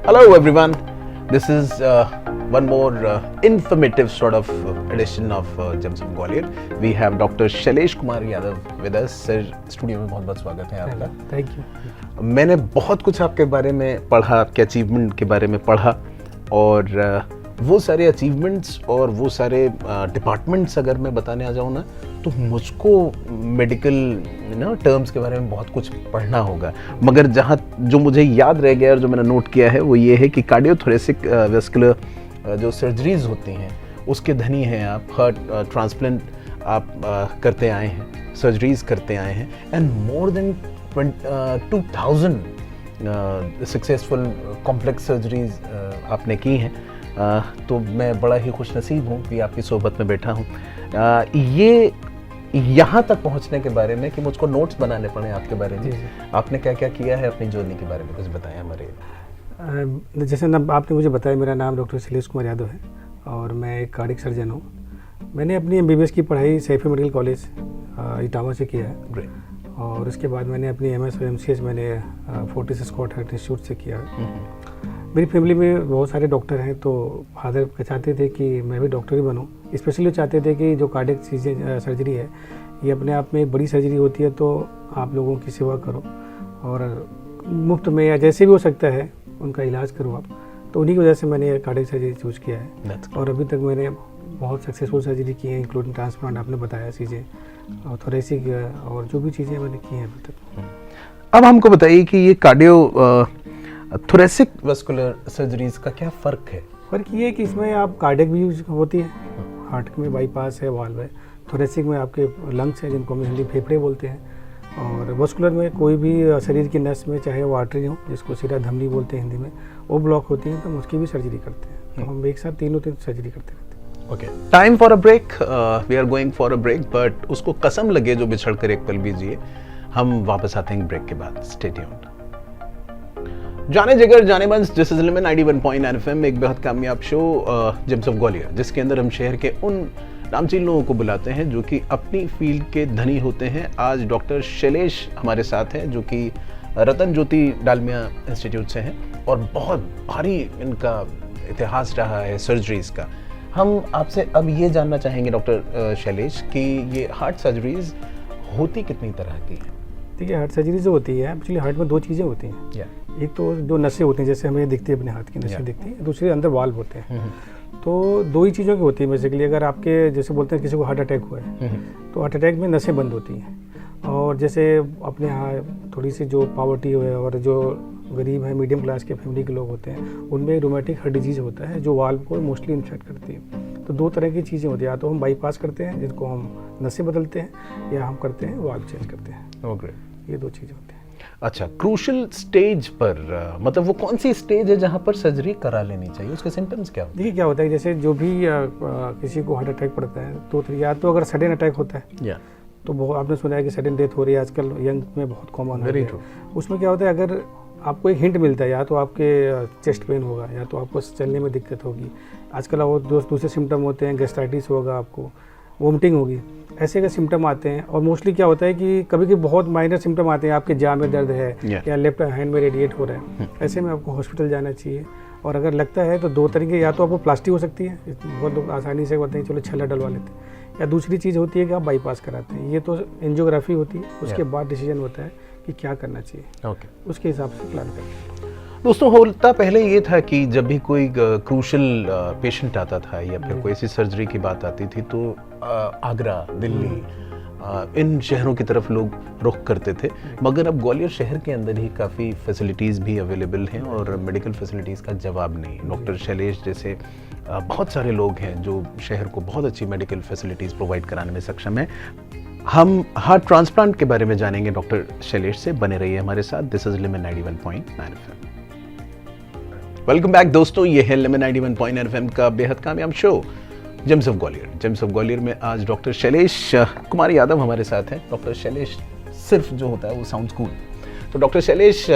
Hello everyone, this is one more informative sort of edition of Gems of Gwalior. We have Dr. Shailesh Kumar Yadav with us. Sir, studio में बहुत बहुत स्वागत है आपका. Thank you. मैंने बहुत कुछ आपके बारे में पढ़ा, आपके अचीवमेंट के बारे में पढ़ा और वो सारे अचीवमेंट्स और वो सारे डिपार्टमेंट्स अगर मैं बताने आ जाऊँ ना तो मुझको मेडिकल टर्म्स के बारे में बहुत कुछ पढ़ना होगा, मगर जहाँ जो मुझे याद रह गया और जो मैंने नोट किया है वो ये है कि कार्डियोथोरेसिक वेस्कुलर जो सर्जरीज होती हैं उसके धनी हैं आप. हार्ट ट्रांसप्लांट आप करते आए हैं, सर्जरीज करते आए हैं and more than 2000 successful complex surgeries आपने की हैं. तो मैं बड़ा ही खुश नसीब हूँ कि आपकी सोबत में बैठा हूँ. ये यहाँ तक पहुँचने के बारे में कि मुझको नोट्स बनाने पड़े आपके बारे में. आपने क्या क्या किया है अपनी जर्नी के बारे में कुछ बताएं हमारे. जैसे ना आपने मुझे बताया, मेरा नाम डॉक्टर शैलेश कुमार यादव है और मैं एक कार्डिक सर्जन हूँ. मैंने अपनी MBBS की पढ़ाई सैफी मेडिकल कॉलेज इटावा से किया है. Great. और उसके बाद मैंने अपनी MS और MCS मैंने फोर्टिस स्कॉट हार्ट इंस्टीट्यूट से किया. मेरी फैमिली में बहुत सारे डॉक्टर हैं, तो फादर चाहते थे कि मैं भी डॉक्टर ही बनूं. स्पेशली चाहते थे कि जो कार्डियक चीज़ें सर्जरी है ये अपने आप में एक बड़ी सर्जरी होती है, तो आप लोगों की सेवा करो और मुफ्त में या जैसे भी हो सकता है उनका इलाज करो आप. तो उन्हीं की वजह से मैंने कार्डियक सर्जरी चूज़ किया है और अभी तक मैंने बहुत सक्सेसफुल सर्जरी की है, इंक्लूडिंग ट्रांसप्लांट आपने बताया चीज़ें और थोरेसिक और जो भी चीज़ें मैंने की हैं अभी तक. अब हमको बताइए कि ये कार्डियो थोरेसिक वेस्कुलर सर्जरीज का क्या फ़र्क है? फ़र्क ये है कि इसमें आप कार्डियक भी यूज होती है, हार्ट में बाईपास है, वाल्व है. थोरेसिक में आपके लंग्स हैं जिनको हम हिंदी फेफड़े बोलते हैं, और वेस्कुलर में कोई भी शरीर की नस में चाहे वो आर्टरी हो जिसको सीधा धमनी बोलते हैं हिंदी में, वो ब्लॉक होती है तो हम उसकी भी सर्जरी करते हैं. तो हम एक साथ तीन सर्जरी करते रहते हैं. Okay, time for a break. We are going for a break, but उसको कसम लगे जो बिछड़ कर एक पल भी जिए. हम वापस आते हैं ब्रेक के बाद. Stay tuned. जाने जिगर जाने बंस, दिस इज लिमिट 91.9 FM, एक बेहद कामयाब शो जेम्स ऑफ ग्वालियर, जिसके अंदर हम शहर के उन नामचीन लोगों को बुलाते हैं जो कि अपनी फील्ड के धनी होते हैं. आज डॉक्टर शैलेश हमारे साथ हैं जो कि रतन ज्योति डालमिया इंस्टीट्यूट से हैं और बहुत भारी इनका इतिहास रहा है सर्जरीज का. हम आपसे अब ये जानना चाहेंगे डॉक्टर शैलेश कि ये हार्ट सर्जरीज होती कितनी तरह की हैं? देखिए, हार्ट सर्जरी जो होती है एक्चुअली हार्ट में दो चीज़ें होती हैं. एक तो जो नसें होती हैं जैसे हमें दिखती है अपने हाथ की नसें दिखती हैं, दूसरे अंदर वाल्व होते हैं. तो दो ही चीज़ों की होती है बेसिकली. अगर आपके जैसे बोलते हैं किसी को हार्ट अटैक हुआ है तो हार्ट अटैक में नसें बंद होती हैं, और जैसे अपने यहाँ थोड़ी सी जो पॉवर्टी है और जो गरीब है मीडियम क्लास के फैमिली के लोग होते हैं उनमें रूमेटिक हार्ट डिजीज़ होता है जो वाल्व को मोस्टली इन्फेक्ट करती है. तो दो तरह की चीज़ें होती हैं, या तो हम बाईपास करते हैं जिनको हम नसें बदलते हैं, या हम करते हैं वाल्व चेंज करते हैं. ओके, ये दो चीज़ें होती हैं. अच्छा, क्रूशल स्टेज पर मतलब वो कौन सी स्टेज है जहाँ पर सर्जरी करा लेनी चाहिए? उसके सिम्टम्स क्या होते हैं? देखिए क्या होता है, जैसे जो भी किसी को हार्ट अटैक पड़ता है तो या तो अगर सडन अटैक होता है तो बहुत आपने सुना है कि सडन डेथ हो रही है आजकल यंग में, बहुत कॉमन है. उसमें क्या होता है, अगर आपको एक हिंट मिलता है या तो आपके चेस्ट पेन होगा या तो आपको चलने में दिक्कत होगी. आजकल वो दूसरे सिम्टम होते हैं, गैस्ट्राइटिस होगा, आपको वोमिटिंग होगी, ऐसे के सिम्टम आते हैं. और मोस्टली क्या होता है कि कभी कभी बहुत माइनर सिम्टम आते हैं, आपके जाँ में दर्द है या लेफ्ट हैंड में रेडिएट हो रहा है. ऐसे में आपको हॉस्पिटल जाना चाहिए. और अगर लगता है तो दो तरीके, या तो आपको प्लास्टिक हो सकती है, बहुत लोग आसानी से बोलते हैं चलो छल्ला डलवा लेते हैं, या दूसरी चीज़ होती है कि आप बाईपास कराते हैं. ये तो एंजियोग्राफी होती है, उसके बाद डिसीजन होता है कि क्या करना चाहिए. ओके, उसके हिसाब से प्लान करते हैं. दोस्तों, होता पहले ये था कि जब भी कोई क्रूशल पेशेंट आता था या फिर कोई ऐसी सर्जरी की बात आती थी तो आगरा, दिल्ली, इन शहरों की तरफ लोग रुख करते थे. मगर अब ग्वालियर शहर के अंदर ही काफ़ी फैसिलिटीज़ भी अवेलेबल हैं और मेडिकल फैसिलिटीज़ का जवाब नहीं. डॉक्टर शैलेश जैसे बहुत सारे लोग हैं जो शहर को बहुत अच्छी मेडिकल फैसिलिटीज़ प्रोवाइड कराने में सक्षम है. हम हार्ट ट्रांसप्लांट के बारे में जानेंगे डॉक्टर शैलेश से. बने रहिए हमारे साथ. This is limit 91.9 FM. Welcome back दोस्तों, ये है लिमिट 91.9 FM का बेहद कामयाब show James of Gwalior. James of Gwalior में आज डॉक्टर शैलेश कुमार यादव हमारे साथ हैं. डॉक्टर शैलेश सिर्फ जो होता है वो साउंड्स कूल. तो डॉक्टर शैलेश,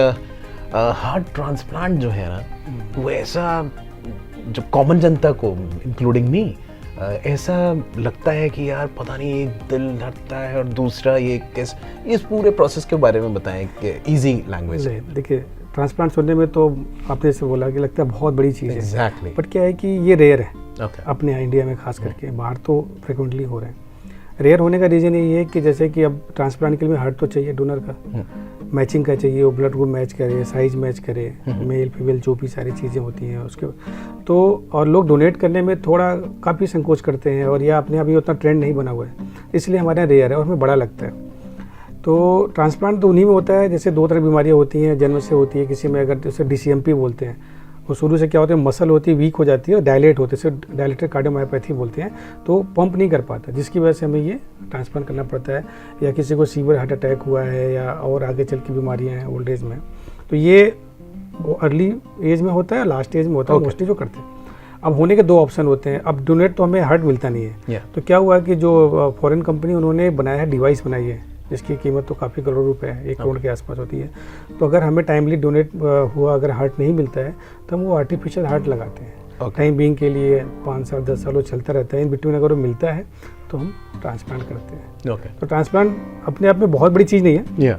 हार्ट ट्रांसप्लांट जो है ना वो ऐसा जो कॉमन जनता को इंक्लूडिंग मी ऐसा लगता है कि यार पता नहीं एक दिल धड़कता है और दूसरा ये कैसे, इस पूरे प्रोसेस के बारे में बताएं कि इजी लैंग्वेज. देखिए, ट्रांसप्लांट सुनने में तो आपने जैसे बोला कि लगता है बहुत बड़ी चीज़ है, एग्जैक्टली। बट क्या है कि ये रेयर है ओके। अपने यहाँ इंडिया में खास करके, बाहर तो फ्रिक्वेंटली हो रहे हैं। रेयर होने का रीज़न यही है कि जैसे कि अब ट्रांसप्लांट के लिए हार्ट तो चाहिए डोनर का, मैचिंग का चाहिए, वो ब्लड ग्रुप मैच करे, साइज मैच करे, मेल फीमेल जो भी सारी चीज़ें होती हैं उसके तो, और लोग डोनेट करने में थोड़ा काफ़ी संकोच करते हैं, और यह अपने अभी उतना ट्रेंड नहीं बना हुआ है, इसलिए हमारे यहाँ रेयर है और हमें बड़ा लगता है। तो ट्रांसप्लांट तो उन्हीं में होता है, जैसे 2 तरह की बीमारियाँ होती हैं, जन्म से होती है किसी में, अगर जैसे DCMP बोलते हैं, वो शुरू से क्या होता है, मसल होती है वीक हो जाती है और डायलेट होते हैं, इसे डायलेटेड कार्डियोमायोपैथी बोलते हैं, तो पंप नहीं कर पाता, जिसकी वजह से हमें ये ट्रांसप्लांट करना पड़ता है। या किसी को सीवियर हार्ट अटैक हुआ है या और आगे चल के बीमारियाँ हैं ओल्ड एज में, तो ये अर्ली एज में होता है, लास्ट एज में होता है मोस्टली जो करते हैं। अब होने के 2 ऑप्शन होते हैं। अब डोनेट तो हमें हार्ट मिलता नहीं है, तो क्या हुआ कि जो फॉरेन कंपनी उन्होंने बनाया है, डिवाइस बनाई है जिसकी कीमत तो काफ़ी करोड़ रुपए है, 1 करोड़ के आसपास होती है। तो अगर हमें टाइमली डोनेट हुआ, अगर हार्ट नहीं मिलता है, तो हम वो आर्टिफिशियल हार्ट लगाते हैं टाइम बीइंग के लिए, 5 साल 10 साल वो चलता रहता है। इन बिटवीन अगर वो मिलता है तो हम ट्रांसप्लांट करते हैं। तो ट्रांसप्लांट अपने आप में बहुत बड़ी चीज़ नहीं है,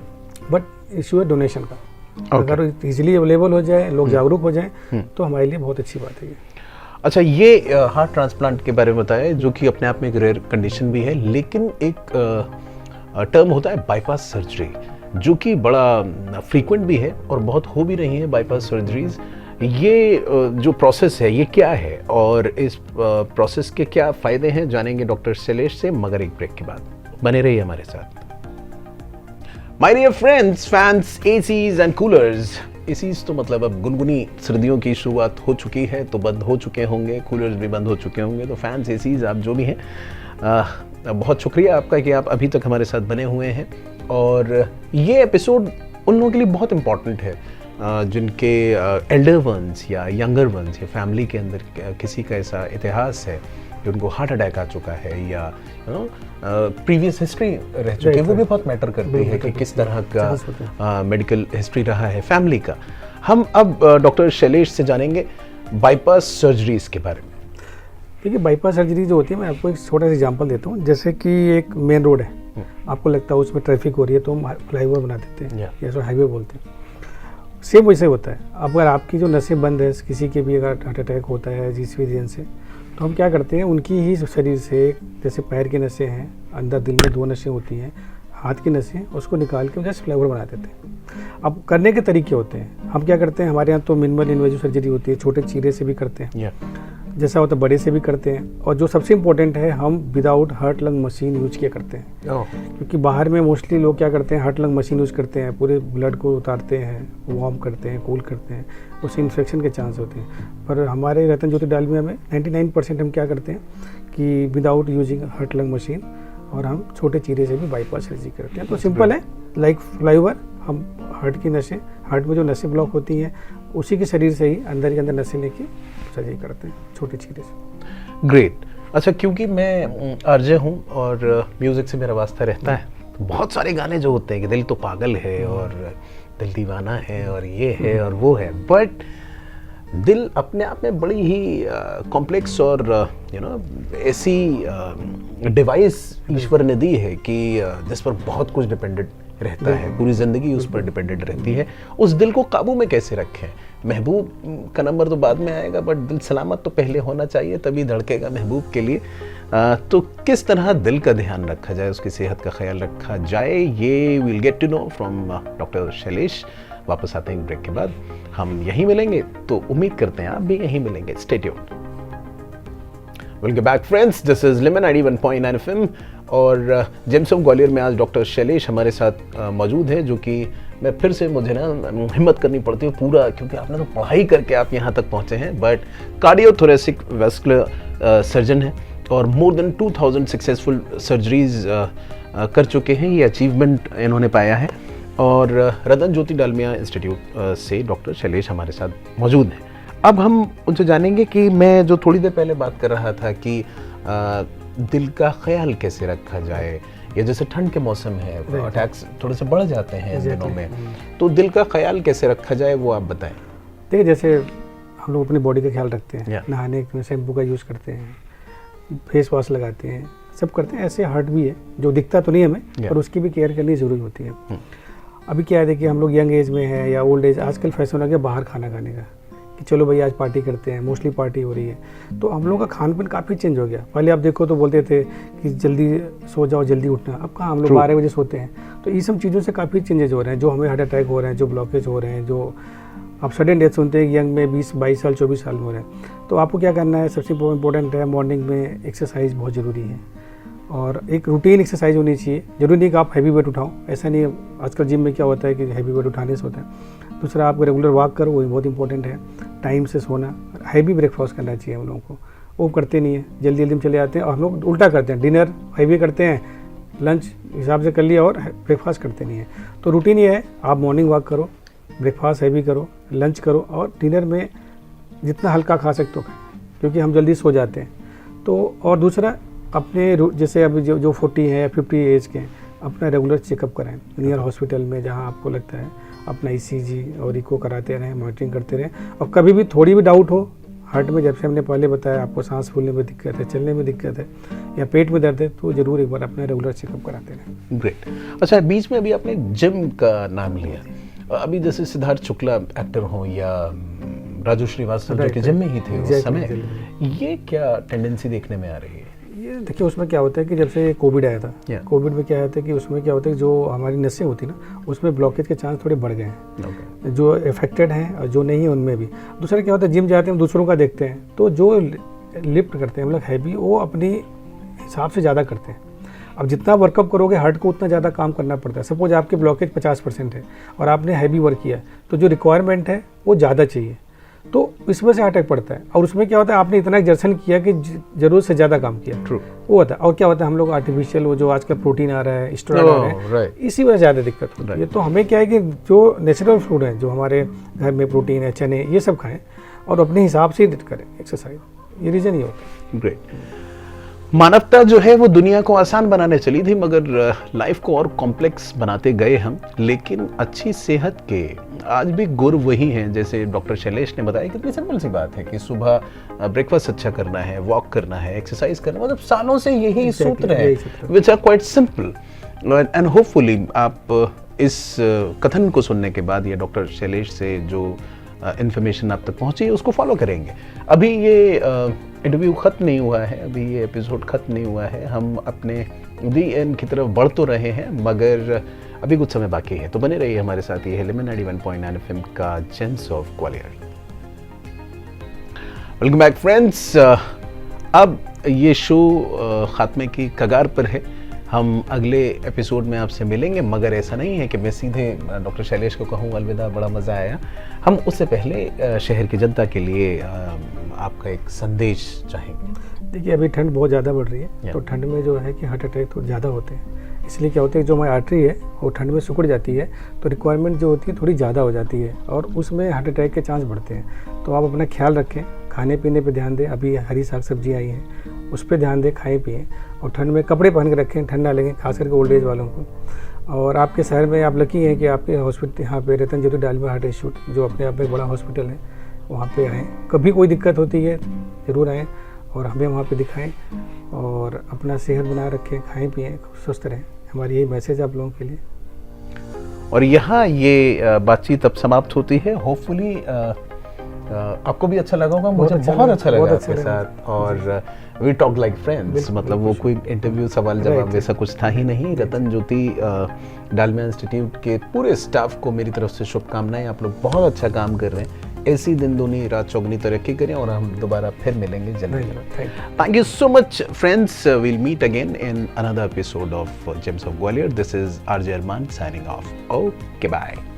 बट इशू है डोनेशन का। अगर इजीली अवेलेबल हो जाए, लोग जागरूक हो जाएं, तो हमारे लिए बहुत अच्छी बात है ये। अच्छा, ये हार्ट ट्रांसप्लांट के बारे में बताया, जो कि अपने आप में एक रेयर कंडीशन भी है, लेकिन एक टर्म होता है बाईपास सर्जरी, जो कि बड़ा फ्रीक्वेंट भी है और बहुत हो भी रही है बाईपास सर्जरीज। ये जो प्रोसेस है ये क्या है और इस प्रोसेस के क्या फ़ायदे हैं, जानेंगे डॉक्टर शैलेश से, मगर एक ब्रेक के बाद। बने रहिए हमारे साथ। My dear friends, fans, ACs and coolers. ACs तो मतलब अब गुनगुनी सर्दियों की शुरुआत हो चुकी है, तो बंद हो चुके होंगे, कूलर्स भी बंद हो चुके होंगे। तो फैंस, एसीज, आप जो भी हैं, बहुत शुक्रिया आपका कि आप अभी तक हमारे साथ बने हुए हैं। और ये एपिसोड उन लोगों के लिए बहुत इम्पॉर्टेंट है जिनके एल्डर वंस या यंगर वंस या फैमिली के अंदर किसी का ऐसा इतिहास है कि उनको हार्ट अटैक आ चुका है या प्रीवियस हिस्ट्री रह चुकी है। वो भी बहुत मैटर करती है कि किस तरह का मेडिकल हिस्ट्री रहा है फैमिली का। हम अब डॉक्टर शैलेश से जानेंगे बाईपास सर्जरीज के बारे में। देखिए, बाईपास सर्जरी जो होती है, मैं आपको एक छोटा सा एग्जांपल देता हूँ। जैसे कि एक मेन रोड है, आपको लगता है उसमें ट्रैफिक हो रही है, तो हम फ्लाईओवर बना देते हैं या उसको हाईवे बोलते हैं। सेम वैसे होता है। अब अगर आपकी जो नसें बंद है, किसी के भी अगर हार्ट अटैक होता है जिस भी रीजन से, तो हम क्या करते हैं, उनकी ही शरीर से, जैसे पैर की नसें हैं, अंदर दिल में 2 नसें होती हैं, हाथ की नसें, उसको निकाल के जस्ट फ्लाईओवर बना देते हैं। अब करने के तरीके होते हैं। हम क्या करते हैं, हमारे यहाँ तो मिनिमल इन्वेजिव सर्जरी होती है, छोटे चीरे से भी करते हैं, जैसा होता है बड़े से भी करते हैं, और जो सबसे इम्पोर्टेंट है, हम without heart lung machine use किया करते हैं। क्योंकि बाहर में मोस्टली लोग क्या करते हैं, हार्ट लंग मशीन यूज करते हैं, पूरे ब्लड को उतारते हैं, वार्म करते हैं, कूल करते हैं, उससे इन्फेक्शन के चांस होते हैं। पर हमारे रतन ज्योति डालमिया में 99% हम क्या करते हैं कि without using heart lung machine, और हम छोटे चीरे से भी बाईपास सर्जरी करते हैं। तो सिंपल है, लाइक फ्लाईओवर। हम हार्ट की नसें, हार्ट में जो नसें ब्लॉक होती हैं, उसी के शरीर से ही अंदर के अंदर नसें लेके सर्जरी करते हैं छोटे चीरे से। ग्रेट। अच्छा, क्योंकि मैं आरजे हूँ और म्यूज़िक से मेरा वास्ता रहता है, तो बहुत सारे गाने जो होते हैं कि दिल तो पागल है और दिल दीवाना है और ये है और वो है, बट दिल अपने आप में बड़ी ही कॉम्प्लेक्स और ऐसी डिवाइस ईश्वर ने दी है कि जिस पर बहुत कुछ डिपेंडेंट रहता है, पूरी ज़िंदगी उस पर डिपेंडेंट रहती है। उस दिल को काबू में कैसे रखें? महबूब का नंबर तो बाद में आएगा, बट दिल सलामत तो पहले होना चाहिए, तभी धड़केगा महबूब के लिए। तो किस तरह दिल का ध्यान रखा जाए, उसकी सेहत का ख्याल रखा जाए, ये will get to know from doctor Shailesh. वापस आते हैं ब्रेक के बाद, हम यहीं मिलेंगे, तो उम्मीद करते हैं आप भी यहीं मिलेंगे। Stay tuned. Welcome back friends, this is Lemon 91.9 FM और जेम्स ऑफ ग्वालियर में आज डॉक्टर शैलेश हमारे साथ मौजूद है, जो कि मैं फिर से, मुझे ना हिम्मत करनी पड़ती है पूरा, क्योंकि आपने तो पढ़ाई करके आप यहाँ तक पहुँचे हैं, बट कार्डियोथोरेसिक वैस्कुलर सर्जन है और मोर देन 2000 सक्सेसफुल सर्जरीज कर चुके हैं। ये अचीवमेंट इन्होंने पाया है और रतन ज्योति डालमिया इंस्टीट्यूट से डॉक्टर शैलेश हमारे साथ मौजूद हैं। अब हम उनसे जानेंगे कि मैं जो थोड़ी देर पहले बात कर रहा था कि दिल का ख्याल कैसे रखा जाए, या जैसे ठंड के मौसम है, अटैक्स थोड़े से बढ़ जाते हैं इन दिनों में, तो दिल का ख्याल कैसे रखा जाए वो आप बताएं। देखिए, जैसे हम लोग अपनी बॉडी का ख्याल रखते हैं, नहाने में शैम्पू का यूज़ करते हैं, फेस वॉश लगाते हैं, सब करते हैं, ऐसे हार्ट भी है जो दिखता तो नहीं हमें, पर उसकी भी केयर करनी ज़रूरी होती है। अभी क्या है, देखिए हम लोग यंग एज में है या ओल्ड एज, आजकल फैशन हो गया बाहर खाना खाने का कि चलो भाई आज पार्टी करते हैं, मोस्टली पार्टी हो रही है। तो हम लोग का खान पान काफ़ी चेंज हो गया। पहले आप देखो तो बोलते थे कि जल्दी सो जाओ जल्दी उठना, अब कहाँ हम लोग 12 बजे सोते हैं। तो ये सब चीज़ों से काफ़ी चेंजेस हो रहे हैं, जो हमें हार्ट अटैक हो रहे हैं, जो ब्लॉकेज हो रहे हैं, जो आप सडन डेथ सुनते हैं यंग में 20-22 साल 24 साल में हो रहे हैं। तो आपको क्या करना है, सबसे इम्पोर्टेंट है मॉर्निंग में एक्सरसाइज बहुत ज़रूरी है और एक रूटीन एक्सरसाइज होनी चाहिए। जरूरी नहीं कि आप हैवी वेट उठाओ, ऐसा नहीं है। आजकल जिम में क्या होता है कि हैवी वेट उठाने से होता है। दूसरा, आपको रेगुलर वॉक करो, वो बहुत इंपॉर्टेंट है। टाइम से सोना, हैवी ब्रेकफास्ट करना चाहिए हम लोगों को, वो करते नहीं है, जल्दी जल्दी में चले जाते हैं। और हम लोग उल्टा करते हैं, डिनर हैवी करते हैं, लंच हिसाब से कर लिया और ब्रेकफास्ट करते नहीं है। तो रूटीन ये है, आप मॉर्निंग वॉक करो, ब्रेकफास्ट हैवी करो, लंच करो और डिनर में जितना हल्का खा सकते हो खाएं, क्योंकि हम जल्दी सो जाते हैं। तो और दूसरा, अपने जैसे अभी जो 40 है या 50 एज के हैं, अपना रेगुलर चेकअप कराएं नियर हॉस्पिटल में, जहां आपको लगता है। अपना ECG और इको कराते रहें, मॉनिटरिंग करते रहें। और कभी भी थोड़ी भी डाउट हो हार्ट में, जैसे हमने पहले बताया, आपको सांस फूलने में दिक्कत है, चलने में दिक्कत है या पेट में दर्द है, तो ज़रूर एक बार अपना रेगुलर चेकअप कराते रहें। ग्रेट। अच्छा, बीच में अभी आपने जिम का नाम लिया। अभी जैसे सिद्धार्थ शुक्ला एक्टर हो या राजू श्रीवास्तव जो कि जिम में ही थे उस समय, ये क्या टेंडेंसी देखने में आ रही है? ये देखिए, उसमें क्या होता है कि जब से कोविड आया था, कोविड में क्या होता है कि उसमें क्या होता है, जो हमारी नसें होती ना, उसमें ब्लॉकेज के चांस थोड़े बढ़ गए हैं। जो इफेक्टेड हैं और जो नहीं है उनमें भी। दूसरा क्या होता है, जिम जाते हैं दूसरों का देखते हैं, तो जो लिफ्ट करते हैं मतलब हैवी, वो अपनी हिसाब से ज़्यादा करते हैं। अब जितना वर्कअप करोगे हार्ट को, उतना ज़्यादा काम करना पड़ता है। सपोज आपके ब्लॉकेज 50% है और आपने हैवी वर्क किया, तो जो रिक्वायरमेंट है वो ज़्यादा चाहिए, तो इस वजह से अटैक पड़ता है। और उसमें क्या होता है, आपने इतना एक्सर्शन किया कि जरूरत से ज़्यादा काम किया, ट्रू, वो होता है। और क्या होता है, हम लोग आर्टिफिशियल, वो जो आजकल प्रोटीन आ रहा है, स्टेरॉइड आ रहा है, इसी वजह से ज़्यादा दिक्कत होती है। तो हमें क्या है कि जो नेचुरल फूड है, जो हमारे घर में प्रोटीन है, चने, ये सब खाएं और अपने हिसाब से करें एक्सरसाइज, ये रीज़न ही होता है। ग्रेट। मानवता जो है वो दुनिया को आसान बनाने चली थी, मगर लाइफ को और कॉम्प्लेक्स बनाते गए हम। लेकिन अच्छी सेहत के आज भी गुर वही हैं, जैसे डॉक्टर शैलेश ने बताया। कितनी सिंपल सी बात है कि सुबह ब्रेकफास्ट अच्छा करना है, वॉक करना है, एक्सरसाइज करना, मतलब सालों से यही सूत्र है, which are quite simple. And hopefully आप इस कथन को सुनने के बाद या डॉक्टर शैलेश से जो इन्फॉर्मेशन आप तक पहुंची उसको फॉलो करेंगे। अभी ये इंटरव्यू खत्म नहीं हुआ है, अभी ये एपिसोड खत्म नहीं हुआ है। हम अपने दी एंड की तरफ बढ़ तो रहे हैं, मगर अभी कुछ समय बाकी है। तो बने रहिए हमारे साथ। ये है लिमन 91.9 FM का James of Gwalior. Welcome back friends. अब ये शो खात्मे की कगार पर है। हम अगले एपिसोड में आपसे मिलेंगे, मगर ऐसा नहीं है कि मैं सीधे डॉक्टर शैलेश को कहूँ अलविदा, बड़ा मज़ा आया। हम उससे पहले शहर की जनता के लिए आपका एक संदेश चाहेंगे। देखिए, अभी ठंड बहुत ज़्यादा बढ़ रही है, तो ठंड में जो है कि हार्ट अटैक थोड़े ज़्यादा होते हैं। इसलिए क्या होता है, जो हमारी आर्टरी है वो ठंड में सिकुड़ जाती है, तो रिक्वायरमेंट जो होती है थोड़ी ज़्यादा हो जाती है और उसमें हार्ट अटैक के चांस बढ़ते हैं। तो आप अपना ख्याल रखें, खाने पीने पे ध्यान दें। अभी हरी साग सब्जी आई हैं, उस पर ध्यान दें, खाएं पिएं। और ठंड में कपड़े पहन के रखें, ठंड ना लगे, खास करके ओल्ड एज वालों को। और आपके शहर में आप लकी हैं कि आपके हॉस्पिटल यहाँ पे रतन ज्योति डालमिया हार्ट इंस्टीट्यूट, जो अपने आप में बड़ा हॉस्पिटल है, वहाँ पे आएँ। कभी कोई दिक्कत होती है ज़रूर आएँ और हमें वहाँ पे दिखाएं और अपना सेहत बनाए रखें, खाएं पिएं, स्वस्थ रहें। हमारी यही मैसेज आप लोगों के लिए। और यहाँ ये बातचीत अब समाप्त होती है। होपफुली आपको भी अच्छा लगा होगा, मुझे बहुत अच्छा लगा आपके साथ। और वी टॉक लाइक फ्रेंड्स, मतलब वो कोई इंटरव्यू सवाल जवाब वैसा कुछ था ही नहीं। रतन ज्योति डालमिया इंस्टीट्यूट के पूरे स्टाफ को मेरी तरफ से शुभकामनाएं। आप लोग बहुत अच्छा काम कर रहे हैं। ऐसी दिन दूनी रात चौगनी तरक्की करें और हम दोबारा फिर मिलेंगे जल्दी। Thank you so much friends. Will meet again in another episode of gems of Gwalior. This is RJ Arman signing off. Okay, bye.